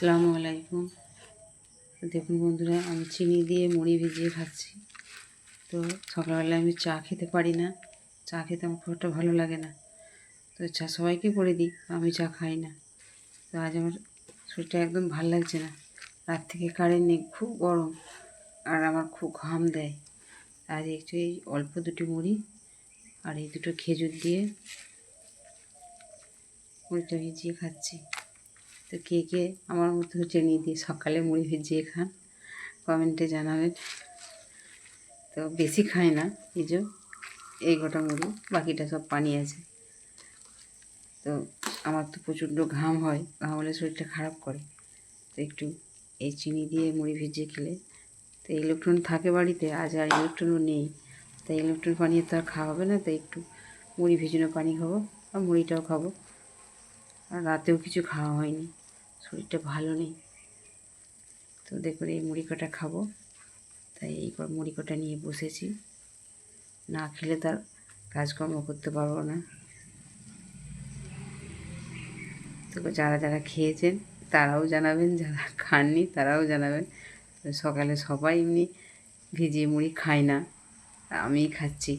আসসালামু আলাইকুম। দেখুন বন্ধুরা, আমি চিনি দিয়ে মুড়ি ভিজিয়ে খাচ্ছি। তো সকালবেলা আমি চা খেতে পারি না, চা খেতে আমার খুব একটা ভালো লাগে না। তো চা সবাইকে করে দিই, আমি চা খাই না। তো আজ আমার শরীরটা একদম ভাল লাগছে না। রাত থেকে কারেন্ট নেই, খুব গরম, আর আমার খুব ঘাম দেয়। আজ একটু এই অল্প দুটি মুড়ি আর এই দুটো খেজুর দিয়ে মুড়িটা ভিজিয়ে খাচ্ছি। তো কে কে আমার মতো চিনি দিয়ে সকালে মুড়ি ভিজিয়ে খান, কমেন্টে জানাবেন। তো বেশি খাই না, এই গোটা মুড়ি, বাকিটা সব পানি আছে। তো আমার তো প্রচণ্ড ঘাম হয়, ঘাম হলে শরীরটা খারাপ করে। তো একটু এই চিনি দিয়ে মুড়ি ভিজিয়ে খেলে, তো ইলেকট্রন থাকে বাড়িতে, আজ আর ইলেকট্রনও নেই, তাই ইলেকট্রন পানি তো আর খাওয়া হবে না। তাই একটু মুড়ি ভিজানো পানি খাবো, আর মুড়িটাও খাবো। আর রাতেও কিছু খাওয়া হয়নি, শরীরটা ভালো নেই। তো দেখুন এই মুড়ি কটা খাবো, তাই এই মুড়ি কটা নিয়ে বসেছি। না খেলে তার কাজকর্ম করতে পারবো না। তো যারা যারা খেয়েছেন তারাও জানাবেন, যারা খাননি তারাও জানাবেন। সকালে সবাই এমনি ভিজিয়ে মুড়ি খায় না, আমিই খাচ্ছি।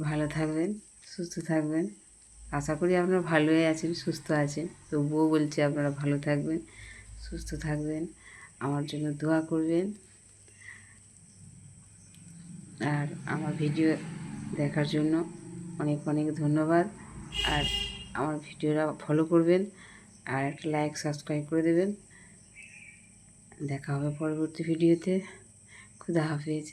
ভালো থাকবেন, সুস্থ থাকবেন। আশা করি আপনারা ভালোই আছেন, সুস্থ আছেন। তবুও বলছি আপনারা ভালো থাকবেন, সুস্থ থাকবেন, আমার জন্য দোয়া করবেন। আর আমার ভিডিও দেখার জন্য অনেক অনেক ধন্যবাদ। আর আমার ভিডিওটা ফলো করবেন, আর একটা লাইক সাবস্ক্রাইব করে দেবেন। দেখা হবে পরবর্তী ভিডিওতে। খুদা হাফেজ।